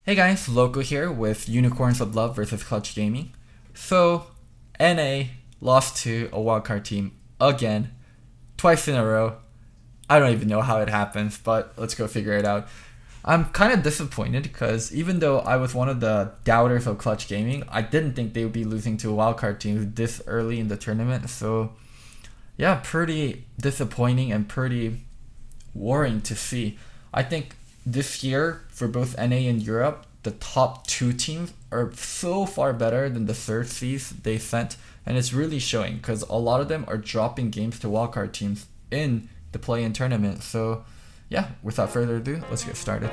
Hey guys, Loco here with Unicorns of Love versus Clutch Gaming. So, NA lost to a wildcard team again, twice in a row. I don't even know how it happens, but let's go figure it out. I'm kind of disappointed because even though I was one of the doubters of Clutch Gaming, I didn't think they would be losing to wildcard teams this early in the tournament. So, yeah, pretty disappointing and pretty worrying to see. I think this year for both NA and Europe, the top two teams are so far better than the third seeds they sent, and it's really showing because a lot of them are dropping games to wildcard teams in the play-in tournament. So, yeah, without further ado, let's get started.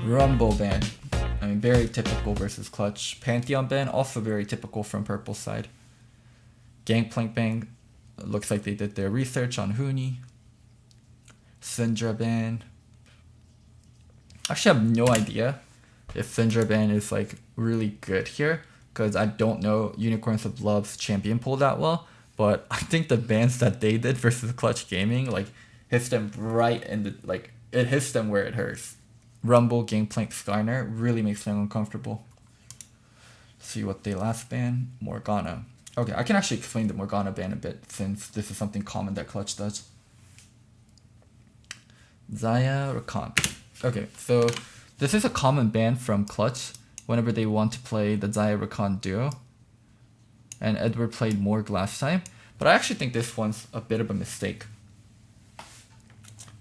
Rumble ban. I mean, very typical versus Clutch. Pantheon ban, also very typical from Purple side. Gangplank ban, looks like they did their research on Huni. Syndra ban. Actually, I have no idea if Syndra ban is like really good here because I don't know Unicorns of Love's champion pool that well. But I think the bans that they did versus Clutch Gaming like hits them right in the it hits them where it hurts. Rumble, Gangplank, Skyner really makes them uncomfortable. See what they last ban. Morgana. Okay, I can actually explain the Morgana ban a bit since this is something common that Clutch does. Zaya Rakan. Okay, so this is a common ban from Clutch whenever they want to play the Zaya Rakan duo. And Edward played Morg last time. But I actually think this one's a bit of a mistake.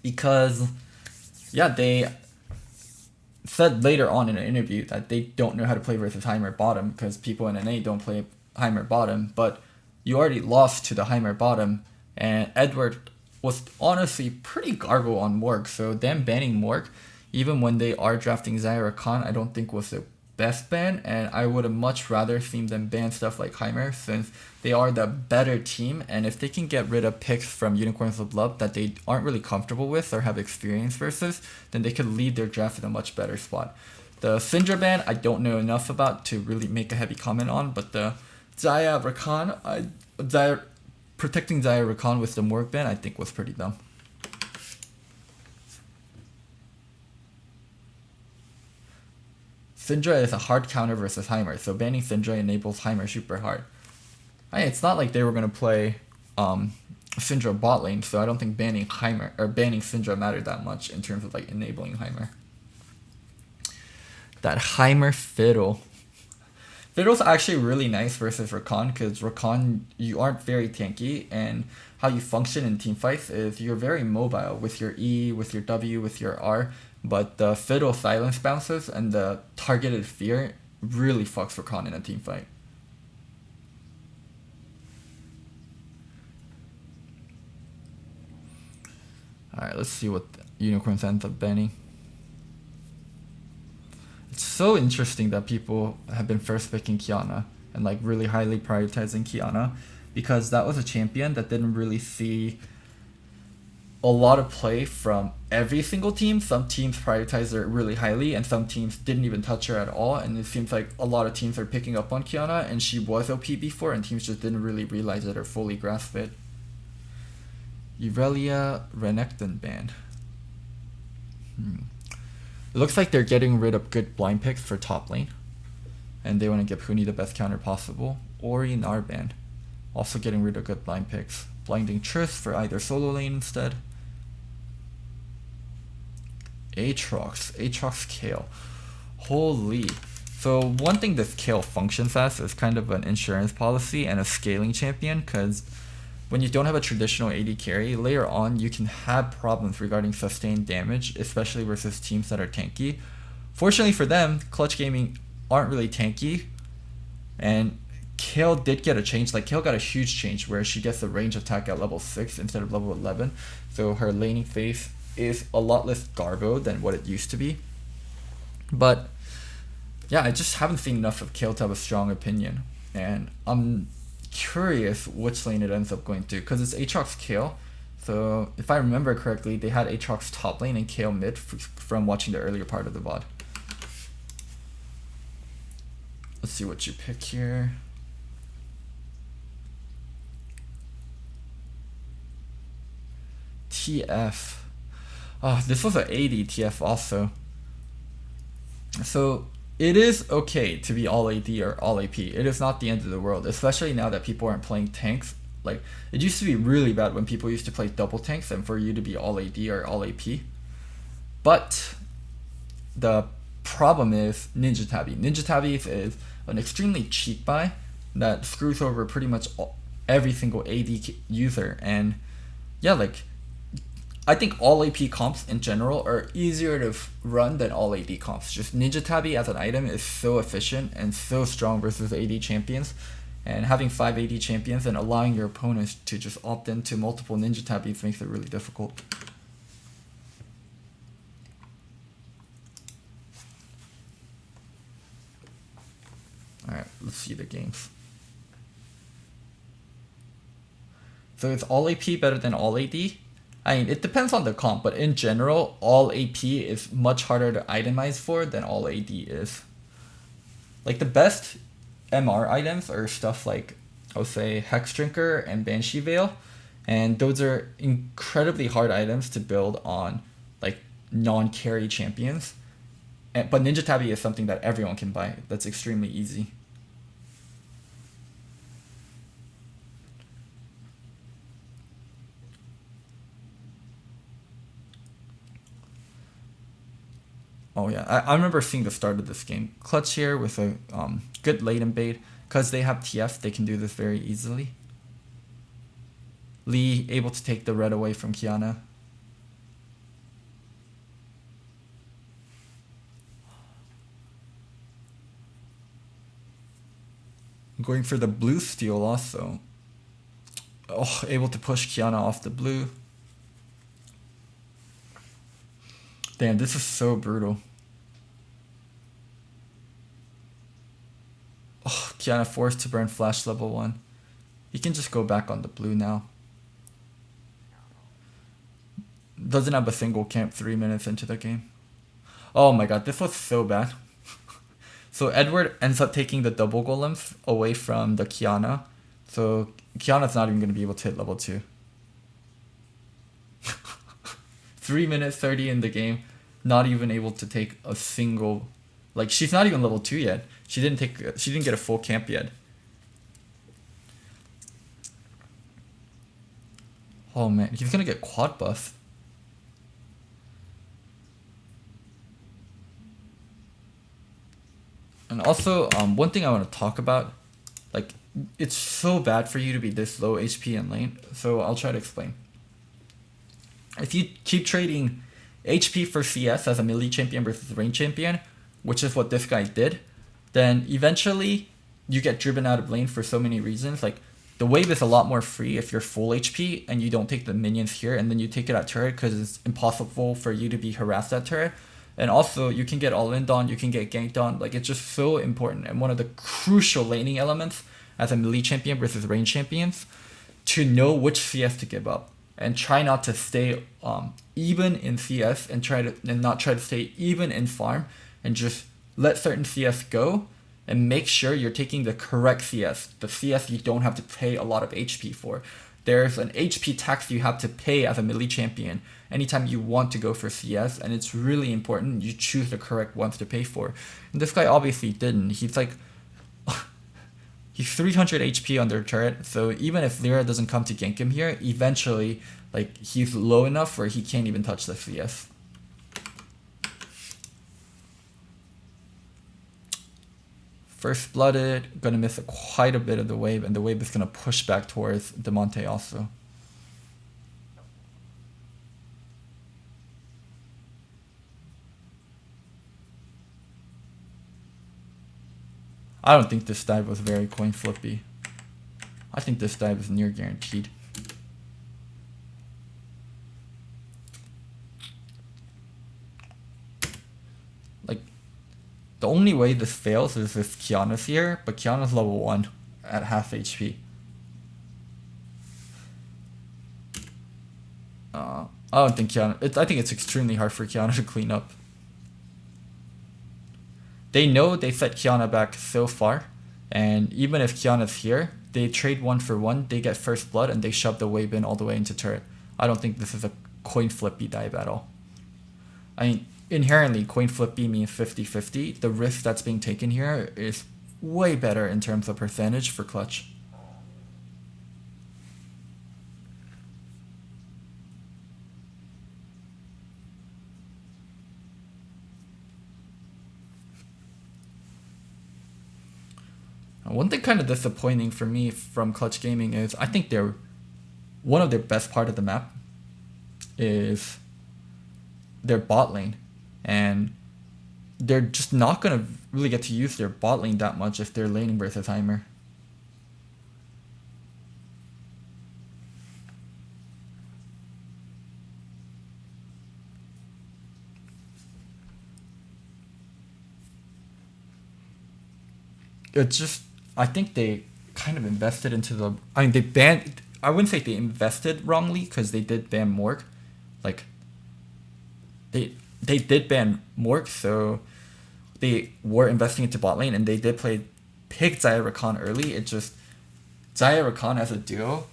Because, yeah, they said later on in an interview that they don't know how to play versus Heimer bottom because people in NA don't play Heimer bottom. But you already lost to the Heimer bottom, and Edward was honestly pretty gargle on Morg, so them banning Morg, even when they are drafting Zaya Rakan, I don't think was the best ban, and I would have much rather seen them ban stuff like Heimer since they are the better team, and if they can get rid of picks from Unicorns of Love that they aren't really comfortable with or have experience versus, then they could lead their draft in a much better spot. The Syndra ban, I don't know enough about to really make a heavy comment on, but the Zaya Rakan, protecting Zaya Rakan with the Morg ban, I think was pretty dumb. Syndra is a hard counter versus Heimer, so banning Syndra enables Heimer super hard. It's not like they were gonna play Syndra bot lane, so I don't think banning Heimer or banning Syndra mattered that much in terms of like enabling Heimer. That Heimer fiddle. Fiddle's actually really nice versus Rakan because Rakan, you aren't very tanky, and how you function in team fights is you're very mobile with your E, with your W, with your R, but the Fiddle silence bounces and the targeted fear really fucks Rakan in a team fight. Alright, let's see what Unicorns ends up banning. It's so interesting that people have been first picking Qiyana and like really highly prioritizing Qiyana because that was a champion that didn't really see a lot of play from every single team. Some teams prioritized her really highly and some teams didn't even touch her at all, and it seems like a lot of teams are picking up on Qiyana, and she was OP before and teams just didn't really realize it or fully grasp it. Irelia Renekton ban. It looks like they're getting rid of good blind picks for top lane, and they want to give Huni the best counter possible. Ori Narban, also getting rid of good blind picks. Blinding Triss for either solo lane instead. Aatrox Kale. Holy. So one thing this Kale functions as is kind of an insurance policy and a scaling champion, because when you don't have a traditional AD carry, later on you can have problems regarding sustained damage, especially versus teams that are tanky. Fortunately for them, Clutch Gaming aren't really tanky, and Kale did get a change. Like, Kale got a huge change where she gets the range attack at level 6 instead of level 11, so her laning phase is a lot less garbo than what it used to be. But yeah, I just haven't seen enough of Kale to have a strong opinion, and I'm curious which lane it ends up going to, because it's Aatrox Kale. So if I remember correctly, they had Aatrox top lane and Kale mid from watching the earlier part of the VOD. Let's see what you pick here. TF. Oh, this was an 80 TF also. So it is okay to be all AD or all AP. It is not the end of the world, especially now that people aren't playing tanks. Like, it used to be really bad when people used to play double tanks and for you to be all AD or all AP. But the problem is Ninja Tabi. Ninja Tabi is an extremely cheap buy that screws over pretty much every single AD user. And yeah, like, I think all AP comps in general are easier to run than all AD comps. Just Ninja Tabi as an item is so efficient and so strong versus AD champions. And having 5 AD champions and allowing your opponents to just opt into multiple Ninja Tabis makes it really difficult. Alright, let's see the games. So is all AP better than all AD? I mean, it depends on the comp, but in general, all AP is much harder to itemize for than all AD is. Like, the best MR items are stuff like, I would say, Hex Drinker and Banshee Veil, and those are incredibly hard items to build on, like, non-carry champions. But Ninja Tabi is something that everyone can buy. That's extremely easy. Oh yeah, I remember seeing the start of this game. Clutch here with a good laden bait. Because they have TF, they can do this very easily. Lee able to take the red away from Kiana. Going for the blue steal also. Oh, able to push Kiana off the blue. Damn, this is so brutal. Oh, Kiana forced to burn flash level 1. He can just go back on the blue now. Doesn't have a single camp 3 minutes into the game. Oh my god, this was so bad. So Edward ends up taking the double golems away from the Kiana. So Kiana's not even going to be able to hit level 2. 3 minutes 30 in the game, not even able to take a single, like, she's not even level 2 yet. She didn't get a full camp yet. Oh man, he's gonna get quad buff. And also, one thing I want to talk about, like, it's so bad for you to be this low HP in lane, so I'll try to explain. If you keep trading HP for CS as a melee champion versus range champion, which is what this guy did, then eventually you get driven out of lane for so many reasons. Like, the wave is a lot more free if you're full HP and you don't take the minions here and then you take it at turret because it's impossible for you to be harassed at turret. And also, you can get all-in on, you can get ganked on. Like, it's just so important and one of the crucial laning elements as a melee champion versus range champions to know which CS to give up. And try not to stay even in CS and not try to stay even in farm and just let certain CS go and make sure you're taking the correct CS, the CS you don't have to pay a lot of HP for. There's an HP tax you have to pay as a melee champion anytime you want to go for CS, and it's really important you choose the correct ones to pay for. And this guy obviously didn't. He's like, he's 300 HP under turret, so even if Lyra doesn't come to gank him here, eventually, like, he's low enough where he can't even touch the CS. First blooded, gonna miss quite a bit of the wave, and the wave is gonna push back towards Demonte also. I don't think this dive was very coin flippy. I think this dive is near guaranteed. Like, the only way this fails is if Kiana's here, but Kiana's level 1 at half HP. I don't think Kiana... I think it's extremely hard for Kiana to clean up. They know they set Kiana back so far, and even if Kiana's here, they trade 1 for 1, they get first blood, and they shove the wave in all the way into turret. I don't think this is coin flippy die battle. I mean, inherently, coin flippy means 50-50. The risk that's being taken here is way better in terms of percentage for clutch. One thing kind of disappointing for me from Clutch Gaming is I think one of their best part of the map is their bot lane, and they're just not gonna really get to use their bot lane that much if they're laning versus Heimer. It's just, I think they kind of invested into the. I mean, they banned. I wouldn't say they invested wrongly because they did ban Morg, like. They did ban Morg, so they were investing into bot lane, and they did pick Xayah Rakan early. It just Xayah Rakan as a duo.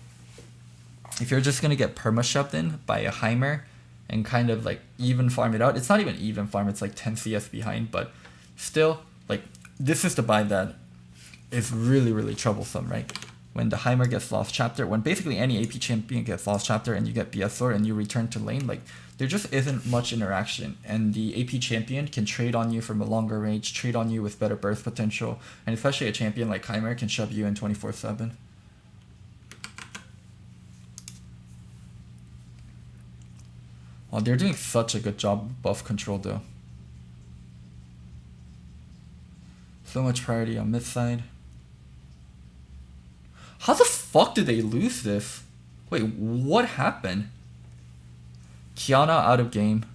If you're just gonna get perma shoved in by a Heimer, and kind of like even farm it out, it's not even even farm. It's like 10 CS behind, but still, like this is the buy that is really, really troublesome, right? When the Heimer gets lost chapter, when basically any AP champion gets lost chapter and you get BS sword and you return to lane, like there just isn't much interaction, and the AP champion can trade on you from a longer range, trade on you with better burst potential, and especially a champion like Heimer can shove you in 24/7. Oh, they're doing such a good job buff control though. So much priority on mid side. How the fuck did they lose this? Wait, what happened? Kiana out of game.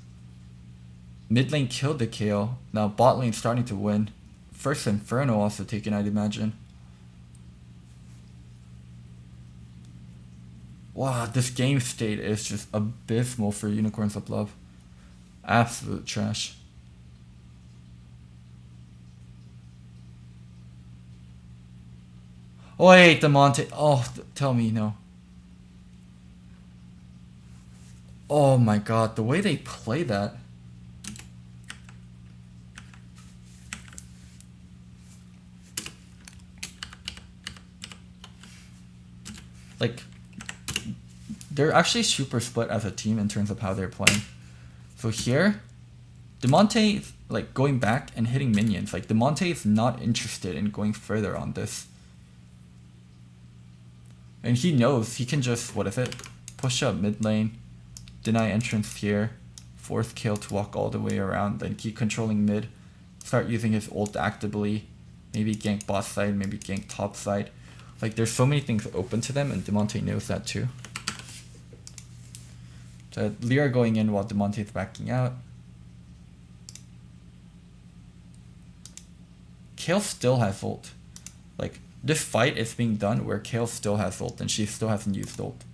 Mid lane killed the KO. Now bot lane starting to win. First Inferno also taken, I'd imagine. Wow, this game state is just abysmal for Unicorns of Love. Absolute trash. Oh wait, the Monte. Oh, tell me no. Oh my god, the way they play that. Like, they're actually super split as a team in terms of how they're playing. So here, DeMonte, like, going back and hitting minions. Like, DeMonte is not interested in going further on this. And he knows he can just, what is it? Push up mid lane, deny entrance here, fourth kill to walk all the way around, then keep controlling mid, start using his ult actively, maybe gank bot side, maybe gank top side. Like, there's so many things open to them, and DeMonte knows that too. So Lyra going in while DeMonte is backing out. Kayle still has ult. Like, this fight is being done where Kayle still has ult and she still hasn't used ult.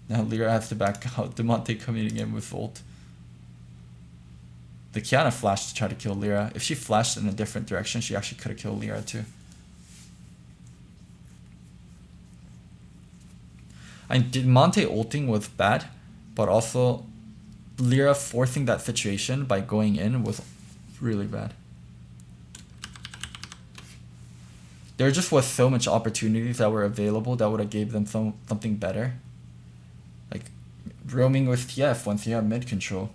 Now Lyra has to back out, DeMonte coming in with ult. The Kiana flashed to try to kill Lyra. If she flashed in a different direction, she actually could have killed Lyra too. And DeMonte ulting was bad, but also Lyra forcing that situation by going in was really bad. There just was so much opportunities that were available that would have gave them something better. Like roaming with TF once you have mid control.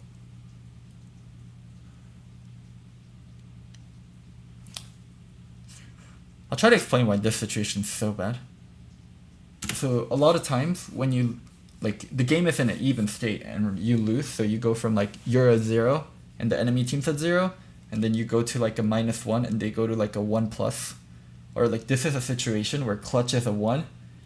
I'll try to explain why this situation is so bad. So a lot of times when you, like, the game is in an even state and you lose, so you go from like you're a 0 and the enemy team's at 0, and then you go to like a -1 and they go to like a 1+. Or like this is a situation where Clutch is a 1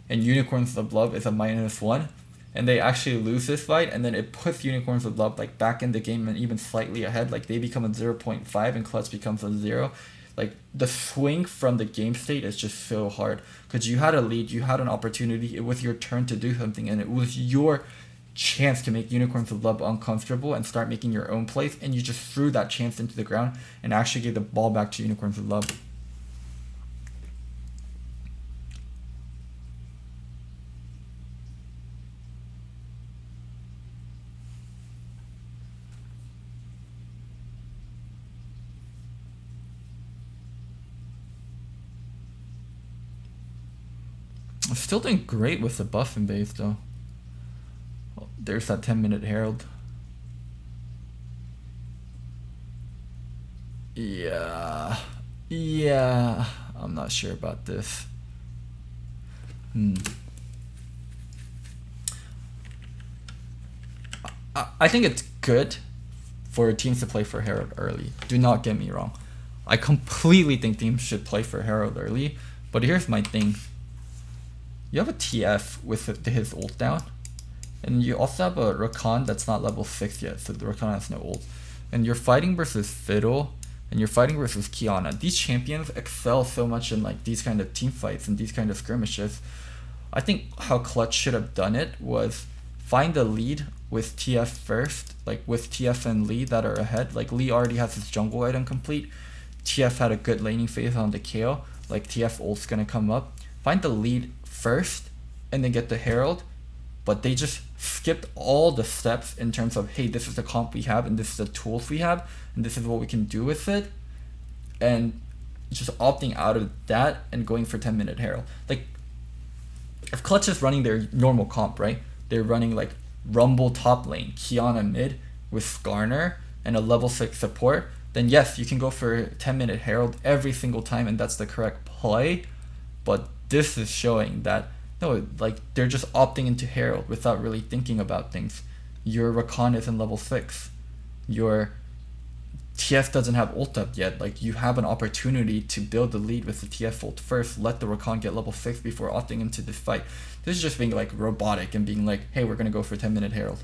and Unicorns of Love is a -1, and they actually lose this fight, and then it puts Unicorns of Love like back in the game and even slightly ahead. Like they become a 0.5 and Clutch becomes a 0. Like the swing from the game state is just so hard because you had a lead, you had an opportunity, it was your turn to do something, and it was your chance to make Unicorns of Love uncomfortable and start making your own plays, and you just threw that chance into the ground and actually gave the ball back to Unicorns of Love. I'm still doing great with the buff and base though. Oh, there's that 10-minute Herald. Yeah. Yeah. I'm not sure about this. I think it's good for teams to play for Herald early. Do not get me wrong. I completely think teams should play for Herald early. But here's my thing. You have a TF with his ult down. And you also have a Rakan that's not level 6 yet. So the Rakan has no ult. And you're fighting versus Fiddle. And you're fighting versus Kiana. These champions excel so much in like these kind of team fights and these kind of skirmishes. I think how Clutch should have done it was find the lead with TF first, like with TF and Lee that are ahead. Like Lee already has his jungle item complete. TF had a good laning phase on the KO. Like TF ult's gonna come up. Find the lead first and then get the Herald. But they just skipped all the steps in terms of, hey, this is the comp we have and this is the tools we have and this is what we can do with it. And just opting out of that and going for 10-minute Herald. Like, if Clutch is running their normal comp, right? They're running like Rumble top lane, Kiana mid with Skarner and a level 6 support, then yes, you can go for 10-minute Herald every single time and that's the correct play. But this is showing that no, like they're just opting into Herald without really thinking about things. Your Rakan isn't level 6. Your TF doesn't have ult up yet. Like you have an opportunity to build the lead with the TF ult first. Let the Rakan get level 6 before opting into this fight. This is just being like robotic and being like, hey, we're gonna go for 10-minute Herald.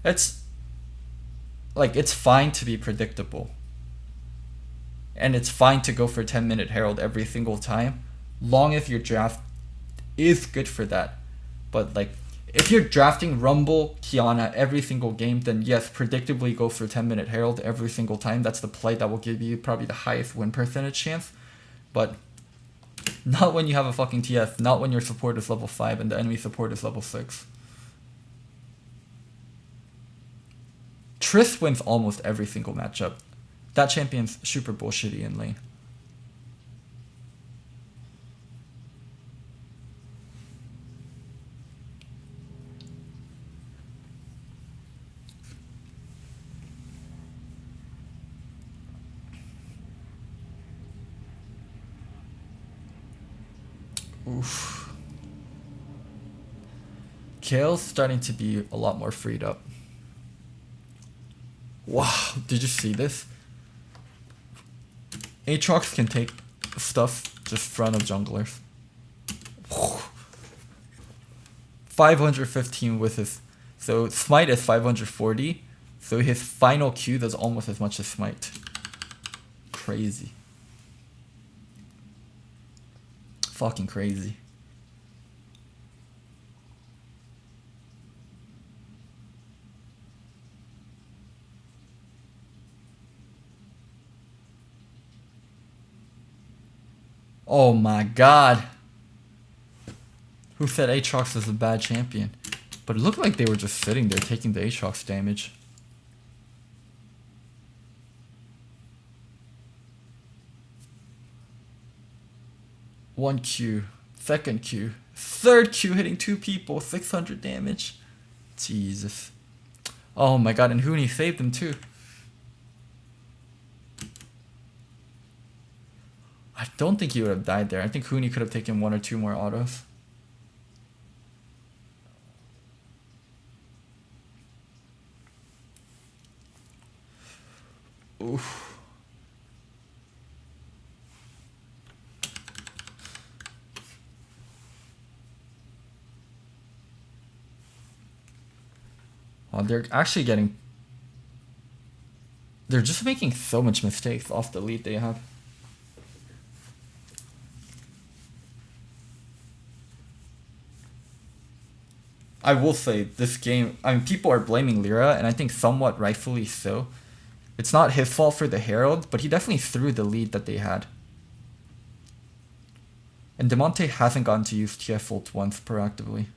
It's like it's fine to be predictable. And it's fine to go for 10-minute Herald every single time, long as your draft is good for that. But like, if you're drafting Rumble, Kiana every single game, then yes, predictably go for 10-minute Herald every single time. That's the play that will give you probably the highest win percentage chance. But not when you have a fucking TF, not when your support is level 5 and the enemy support is level 6. Triss wins almost every single matchup. That champion's super bullshitty in lane. Oof. Kale's starting to be a lot more freed up. Wow, did you see this? Aatrox can take stuff just front of junglers. 515 with his... So Smite is 540. So his final Q does almost as much as Smite. Crazy. Fucking crazy. Oh my god. Who said Aatrox is a bad champion? But it looked like they were just sitting there taking the Aatrox damage. One Q, second Q, third Q hitting 2 people, 600 damage. Jesus. Oh my god, and Huni saved him too. I don't think he would have died there. I think Huni could have taken 1 or 2 more autos. Oof. Oh, they're actually getting... They're just making so much mistakes off the lead they have. I will say, this game... I mean, people are blaming Lyra, and I think somewhat rightfully so. It's not his fault for the Herald, but he definitely threw the lead that they had. And Demonte hasn't gotten to use TF ult once proactively.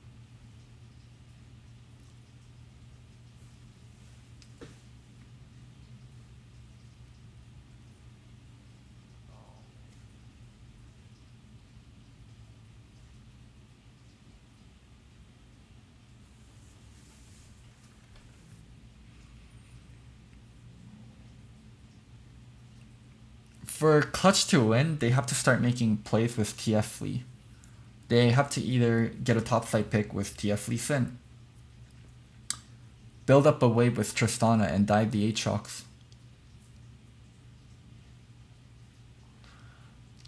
For Clutch to win, they have to start making plays with TF Flea. They have to either get a topside pick with TF Flea Sin, build up a wave with Tristana and dive the Aatrox.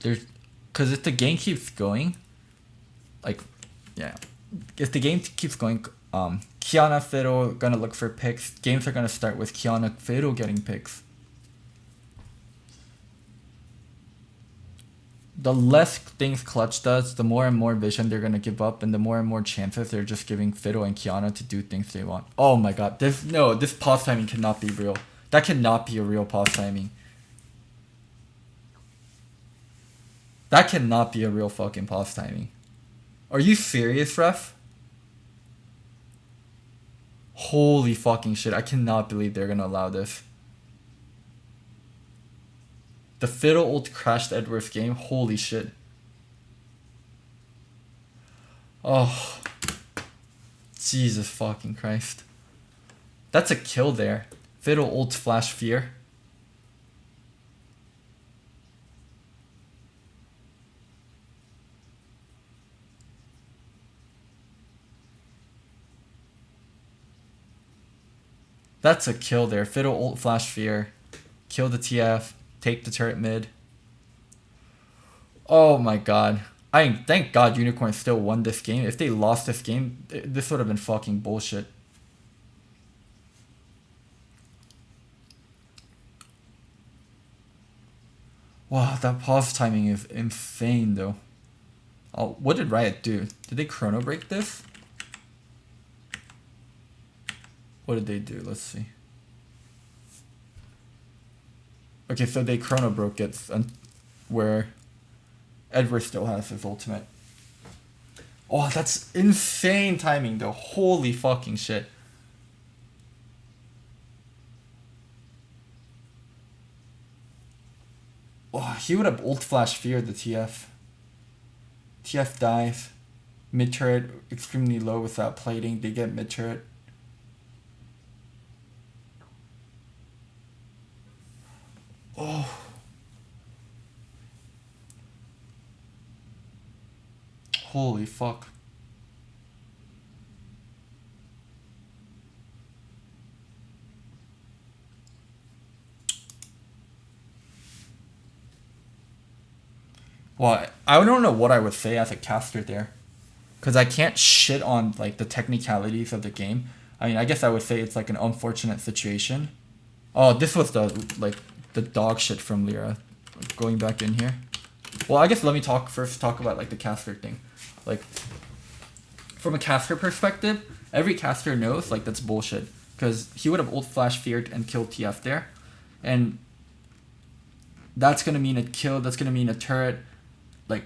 Because if the game keeps going, like, yeah, if the game keeps going, Kiana, Fiddle gonna look for picks. Games are gonna start with Kiana, Fiddle getting picks. The less things Clutch does, the more and more vision they're gonna give up, and the more and more chances they're just giving Fiddle and Kiana to do things they want. Oh my god, this pause timing cannot be real. That cannot be a real pause timing. That cannot be a real fucking pause timing. Are you serious, ref? Holy fucking shit, I cannot believe they're gonna allow this. The Fiddle ult crashed Edward's game. Holy shit. Oh. Jesus fucking Christ. That's a kill there. Fiddle ult flash fear. That's a kill there. Fiddle ult flash fear. Kill the TF. Take the turret mid. Oh my god. Thank god Unicorn still won this game. If they lost this game, this would have been fucking bullshit. Wow, that pause timing is insane though. Oh, what did Riot do? Did they chrono break this? What did they do? Let's see. Okay, so they chrono broke it, where Edward still has his ultimate. Oh, that's insane timing though. Holy fucking shit. Oh, he would have ult flash feared the TF. TF dies. Mid turret extremely low without plating. They get mid turret. Oh. Holy fuck. Well, I don't know what I would say as a caster there. Because I can't shit on like the technicalities of the game. I mean, I guess I would say it's like an unfortunate situation. Oh, this was the dog shit from Lyra. Going back in here. Well, I guess let me talk about like the caster thing. Like, from a caster perspective, every caster knows like that's bullshit. Because he would have ult flash feared and killed TF there. And that's going to mean a kill, that's going to mean a turret. Like,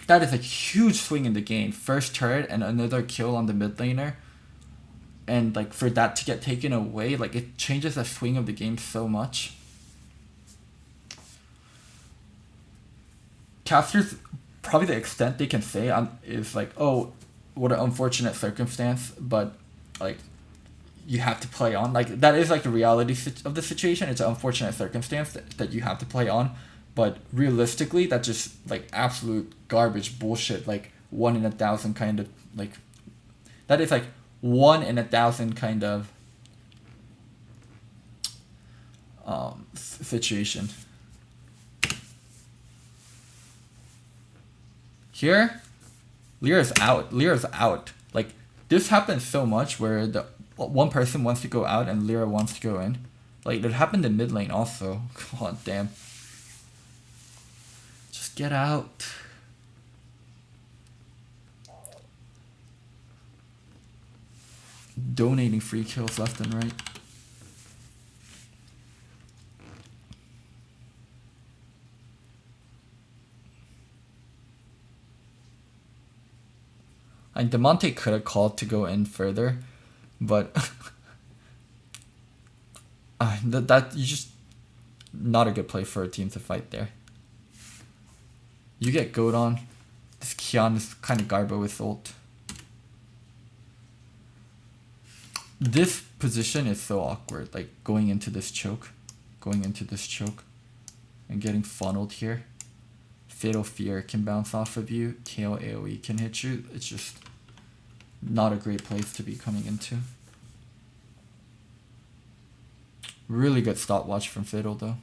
that is a huge swing in the game. First turret and another kill on the mid laner. And like for that to get taken away, like it changes the swing of the game so much. Casters, probably the extent they can say is like, oh, what an unfortunate circumstance, but like you have to play on. Like that is like the reality of the situation. It's an unfortunate circumstance that you have to play on, but realistically, that's just like absolute garbage bullshit. Like 1 in 1,000 kind of like that is like 1 in 1,000 kind of situation. Here, Lyra's out. Lyra's out. Like, this happens so much where the one person wants to go out and Lyra wants to go in. Like, it happened in mid lane also. God damn. Just get out. Donating free kills left and right. And DeMonte could have called to go in further, but that you just not a good play for a team to fight there. You get goat on. This Kian is kind of garbo with ult. This position is so awkward, like going into this choke. and getting funneled here. Fatal Fear can bounce off of you. Kale AoE can hit you. It's just not a great place to be coming into. Really good stopwatch from Fiddle though.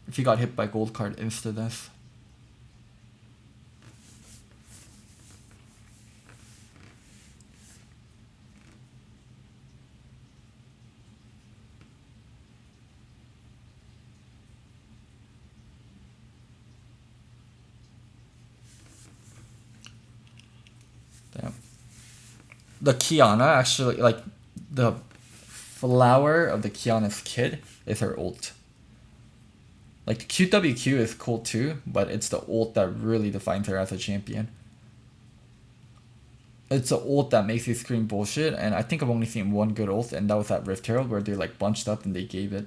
If he got hit by gold card, insta this. Damn. The Kiana actually, like, the flower of the Kiana's kid is her ult. Like, the QWQ is cool too, but it's the ult that really defines her as a champion. It's the ult that makes you scream bullshit, and I think I've only seen one good ult, and that was that Rift Herald where they like bunched up and they gave it.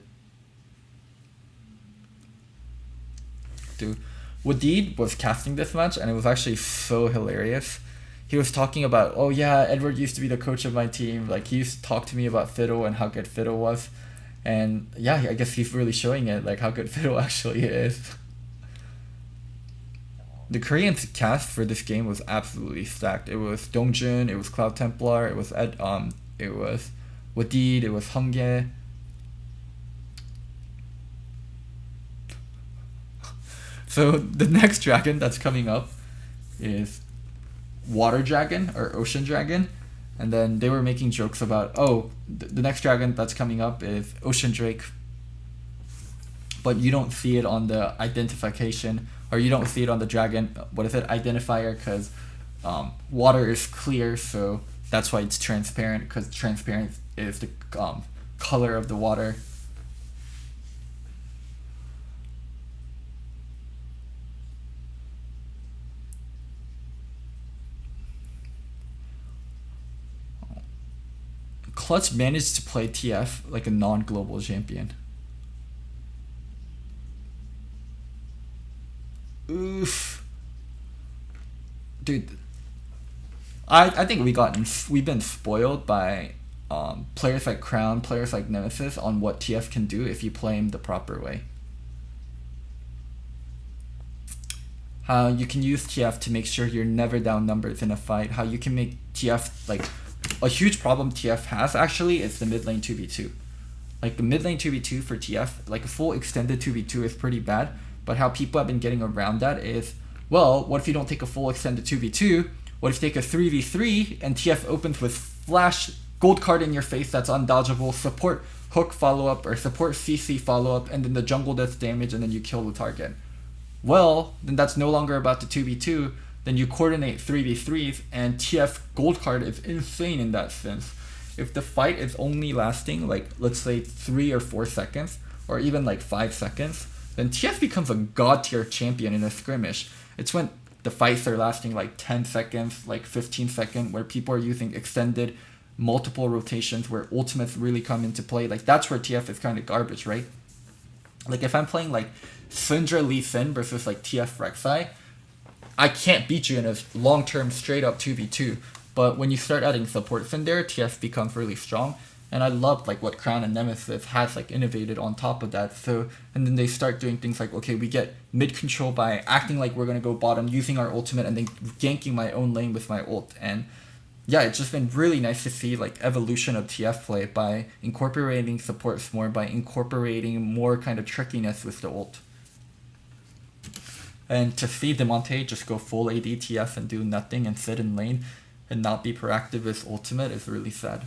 Dude, Wadid was casting this match, and it was actually so hilarious. He was talking about, oh yeah, Edward used to be the coach of my team. Like, he used to talk to me about Fiddle and how good Fiddle was. And yeah, I guess he's really showing it, like how good Fiddle actually is. The Korean cast for this game was absolutely stacked. It was Dongjun, it was Cloud Templar, it was it was Wadid, it was Hongye. So the next dragon that's coming up is Water Dragon or Ocean Dragon, and then they were making jokes about, oh, the next dragon that's coming up is Ocean Drake, but you don't see it on the identification, or you don't see it on the dragon, what is it, identifier, because water is clear, so that's why it's transparent, because transparent is the color of the water. Clutch managed to play TF like a non-global champion. Oof. Dude, I think we've been spoiled by players like Crown, players like Nemesis on what TF can do if you play him the proper way. How you can use TF to make sure you're never down numbers in a fight. How you can make TF, like, a huge problem TF has actually is the mid lane 2v2. Like, the mid lane 2v2 for TF, like a full extended 2v2 is pretty bad, but how people have been getting around that is, well, what if you don't take a full extended 2v2? What if you take a 3v3 and TF opens with flash gold card in your face that's undodgeable, support hook follow-up or support CC follow-up, and then the jungle does damage and then you kill the target? Well, then that's no longer about the 2v2, then you coordinate 3v3s, and TF gold card is insane in that sense. If the fight is only lasting, like, let's say 3 or 4 seconds, or even like 5 seconds, then TF becomes a god tier champion in a skirmish. It's when the fights are lasting like 10 seconds, like 15 seconds, where people are using extended multiple rotations, where ultimates really come into play. Like, that's where TF is kind of garbage, right? Like, if I'm playing like Syndra Lee Sin versus like TF Rek'Sai, I can't beat you in a long-term straight-up 2v2. But when you start adding supports in there, TF becomes really strong. And I love like what Crown and Nemesis has like innovated on top of that. So, and then they start doing things like, okay, we get mid control by acting like we're gonna go bottom, using our ultimate, and then ganking my own lane with my ult. And yeah, it's just been really nice to see like evolution of TF play by incorporating supports more, by incorporating more kind of trickiness with the ult. And to see Demonte just go full AD TF and do nothing and sit in lane and not be proactive with ultimate is really sad.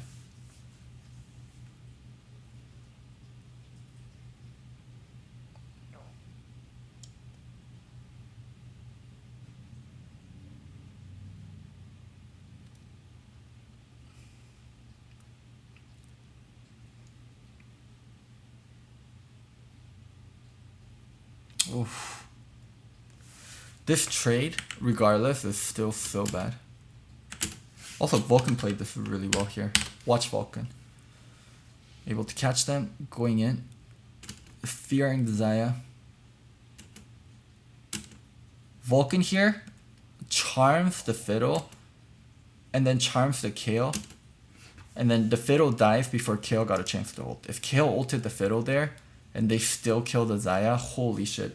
Oof. This trade, regardless, is still so bad. Also, Vulcan played this really well here. Watch Vulcan. Able to catch them, going in, fearing the Zaya. Vulcan here charms the Fiddle, and then charms the Kale, and then the Fiddle dies before Kale got a chance to ult. If Kale ulted the Fiddle there, and they still kill the Zaya. Holy shit.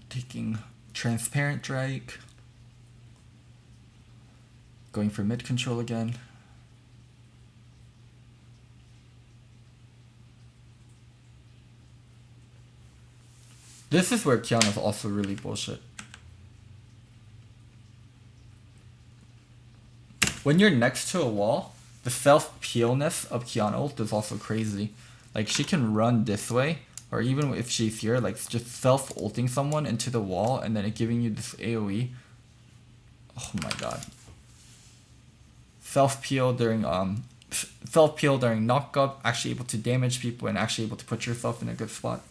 Taking Transparent Drake. Going for mid control again. This is where Kiana's also really bullshit. When you're next to a wall, the self-peelness of Kiana ult is also crazy. Like, she can run this way, or even if she's here, like, just self-ulting someone into the wall and then it giving you this AoE. Oh my god. Self-peel during knockup, actually able to damage people and actually able to put yourself in a good spot.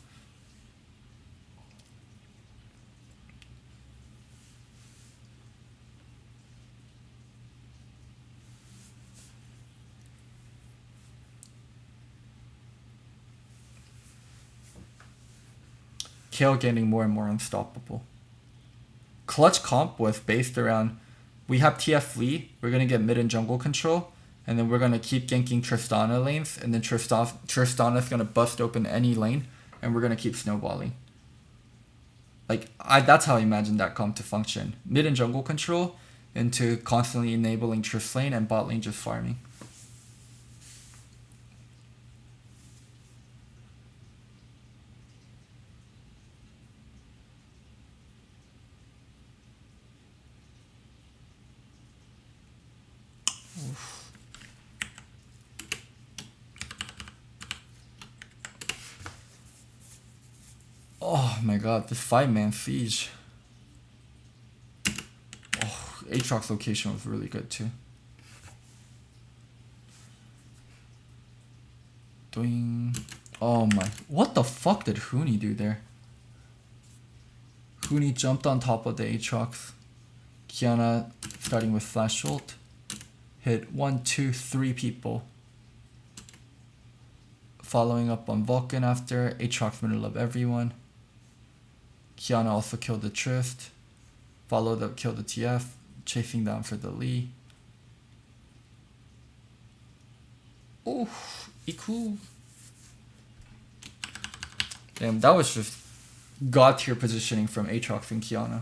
Kale getting more and more unstoppable. Clutch comp was based around, we have TF Lee, we're going to get mid and jungle control, and then we're going to keep ganking Tristana lanes, and then Tristana's going to bust open any lane, and we're going to keep snowballing. Like, that's how I imagined that comp to function. Mid and jungle control into constantly enabling Trist lane and bot lane just farming. Oh my god, this 5-man siege. Oh, Aatrox's location was really good too. Doing... Oh my... What the fuck did Huni do there? Huni jumped on top of the Aatrox. Kiana starting with flash ult. Hit 1, 2, 3 people. Following up on Vulcan after. Aatrox middle of everyone. Kiana also killed the Trist. Followed up, killed the TF. Chasing down for the Lee. Oh, Iku. Damn, that was just god tier positioning from Aatrox and Kiana.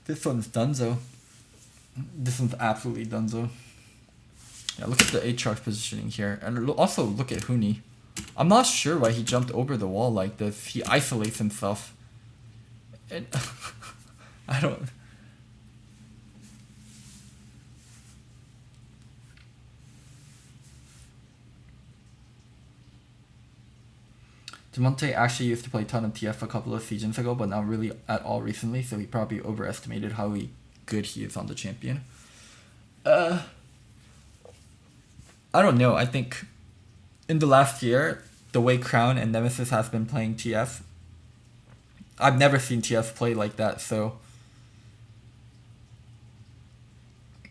This one's donezo. This one's absolutely donezo. Yeah, look at the Aatrox positioning here. And also look at Huni. I'm not sure why he jumped over the wall like this. He isolates himself. And I don't... Demonte actually used to play a ton of TF a couple of seasons ago, but not really at all recently, so he probably overestimated how good he is on the champion. I don't know. I think in the last year, the way Crown and Nemesis has been playing TF, I've never seen TF play like that, so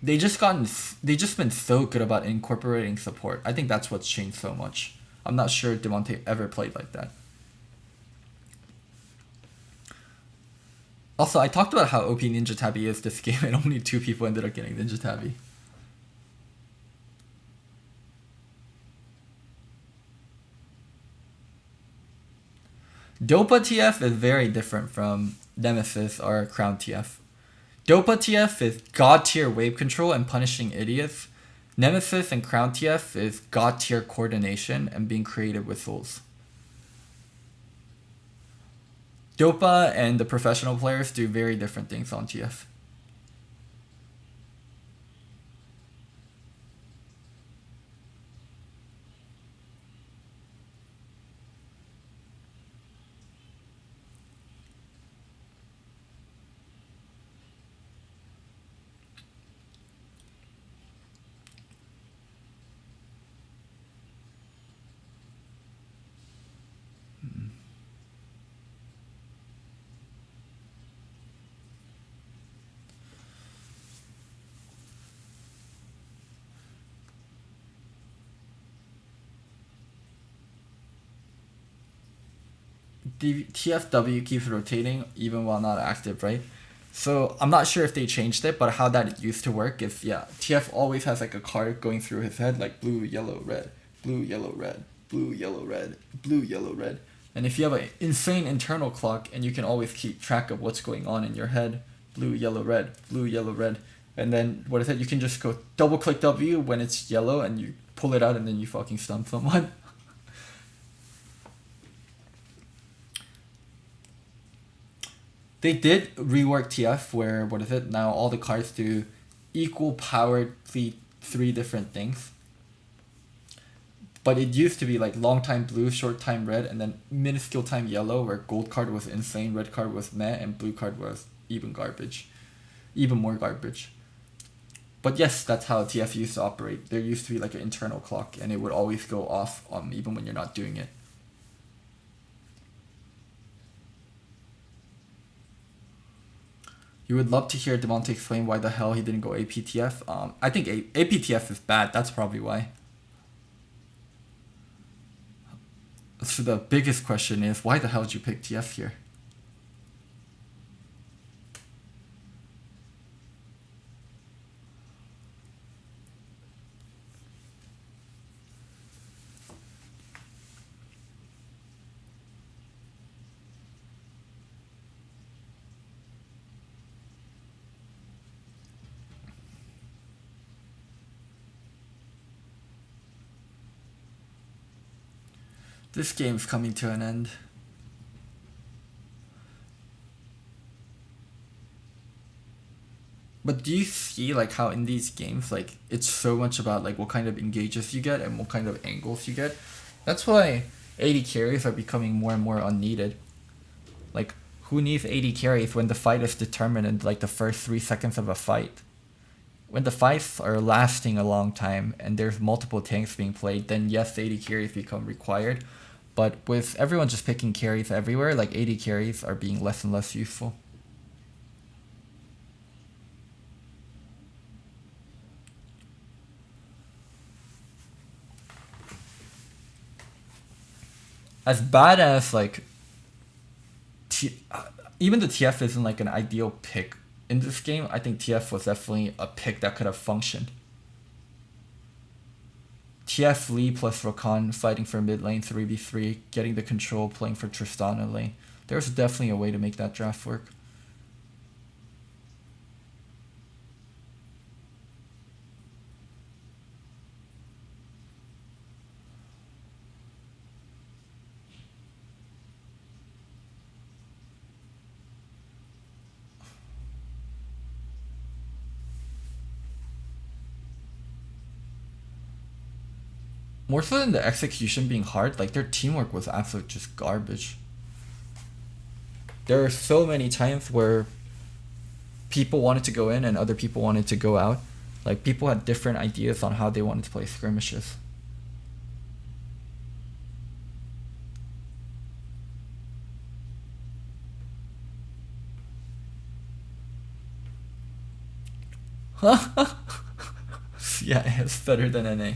they just been so good about incorporating support. I think that's what's changed so much. I'm not sure Demonte ever played like that. Also, I talked about how OP Ninja Tabby is this game, and only 2 people ended up getting Ninja Tabby. Dopa TF is very different from Nemesis or Crown TF. Dopa TF is god tier wave control and punishing idiots. Nemesis and Crown TF is god tier coordination and being creative with souls. Dopa and the professional players do very different things on TF. the TFW keeps rotating even while not active, right? So I'm not sure if they changed it, but how that used to work is, yeah, TF always has like a card going through his head, like blue, yellow, red, blue, yellow, red, blue, yellow, red, blue, yellow, red. And if you have an insane internal clock and you can always keep track of what's going on in your head, blue, yellow, red, blue, yellow, red, and then what is it? You can just go double click W when it's yellow and you pull it out and then you fucking stun someone. They did rework TF where, what is it? Now all the cards do equal poweredly 3 different things. But it used to be like long time blue, short time red, and then minuscule time yellow, where gold card was insane, red card was meh, and blue card was even garbage. Even more garbage. But yes, that's how TF used to operate. There used to be like an internal clock, and it would always go off even when you're not doing it. You would love to hear Devontae explain why the hell he didn't go APTF. I think APTF is bad. That's probably why. So the biggest question is, why the hell did you pick TF here? This game's coming to an end. But do you see like how in these games, like it's so much about like what kind of engages you get and what kind of angles you get? That's why 80 carries are becoming more and more unneeded. Like, who needs 80 carries when the fight is determined in like the first 3 seconds of a fight? When the fights are lasting a long time and there's multiple tanks being played, then yes, 80 carries become required. But with everyone just picking carries everywhere, like 80 carries are being less and less useful. As bad as like even the TF isn't like an ideal pick in this game, I think TF was definitely a pick that could have functioned. TF Lee plus Rakan fighting for mid lane 3v3, getting the control, playing for Tristana lane. There's definitely a way to make that draft work. More so than the execution being hard, like their teamwork was absolute just garbage. There are so many times where people wanted to go in and other people wanted to go out. Like people had different ideas on how they wanted to play skirmishes. Yeah, it's better than NA.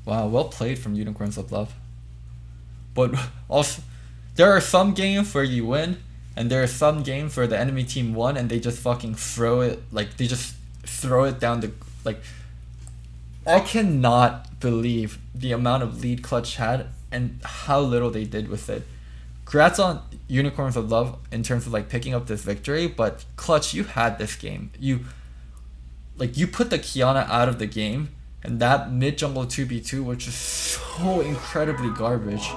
Wow, well played from Unicorns of Love. But also, there are some games where you win, and there are some games where the enemy team won and they just fucking throw it, like, they just throw it down the, like, I cannot believe the amount of lead Clutch had and how little they did with it. Congrats on Unicorns of Love in terms of, like, picking up this victory, but Clutch, you had this game. You put the Kiana out of the game, and that mid jungle 2v2, which is so incredibly garbage.